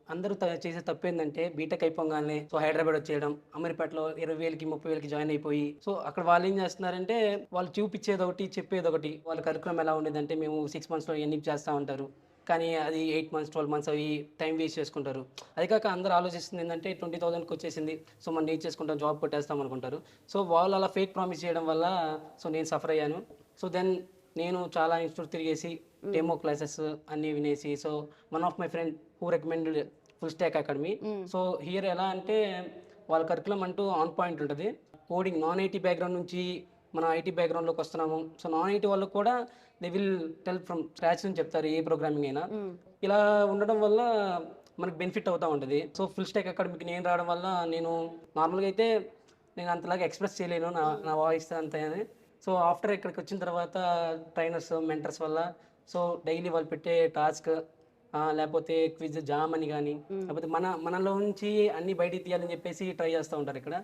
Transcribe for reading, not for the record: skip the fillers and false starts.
అందరూ చేసే తప్పేందంటే బీటెక్ అయిపోగానే హైదరాబాద్ వచ్చేయడం, అమీర్పేటలో 20,000కి, 30,000కి జాయిన్ అయిపోయి అక్కడ వాళ్ళేం చేస్తున్నారంటే వాళ్ళు చూపిచ్చేదొకటి, చెప్పేదొకటి. వాళ్ళ కరిక్యులమ్ ఎలా ఉండేదంటే మేము 6 మంత్స్‌లో ఇయన్నీ చేస్తా ఉంటారు. కానీ అది 8 మంత్స్, 12 మంత్స్ అవి టైం వేస్ట్ చేసుకుంటారు. అది కాక అందరూ ఆలోచిస్తుంది ఏందంటే 20,000కి వచ్చేసింది. మనం నేర్చేసుకుంటాం, జాబ్ కొట్టేస్తాం అనుకుంటారు. వాళ్ళు అలా ఫేక్ ప్రామిస్ చేయడం వల్ల నేను సఫర్ అయ్యాను. దెన్ నేను చాలా ఇన్‌స్టిట్యూట్ తిరిగేసి హ్మ్. డెమో క్లాసెస్ అన్నీ వినేసి one of my friend who recommended full stock academy. హ్మ్. హియర్ ఎలా అంటే వాళ్ళ కరికులం అంటూ ఆన్ పాయింట్ ఉంటది. కోడింగ్ నాన్ ఐటీ బ్యాక్‌గ్రౌండ్ నుంచి మనం ఐటీ బ్యాక్‌గ్రౌండ్‌లోకి వస్తున్నాము. నాన్ ఐటీ వాళ్ళకి కూడా they will tell from scratch నుంచి చెప్తారు ఏ ప్రోగ్రామింగ్ అయినా. హ్మ్. ఇలా ఉండడం వల్ల మనకు బెనిఫిట్ అవుతా ఉంటది. ఫుల్ స్టాక్ అకాడమీకి నేను రావడం వల్ల నార్మల్‌గా అయితే నేను అంతలాగా ఎక్స్‌ప్రెస్ చేయలేను. నా హ్మ్. నా వాయిస్ అంతా అని. ఆఫ్టర్ ఇక్కడికొచ్చిన తర్వాత ట్రైనర్స్, మెంటర్స్ వల్ల డైలీ వాళ్ళు పెట్టే టాస్క్ లేపోతే క్విజ్ జామ్ అని గాని, హ్మ్. లేపోతే మనలో నుంచి అన్నీ బయటికి తీయాలని చెప్పేసి ట్రై చేస్తా ఉంటారిక్కడ.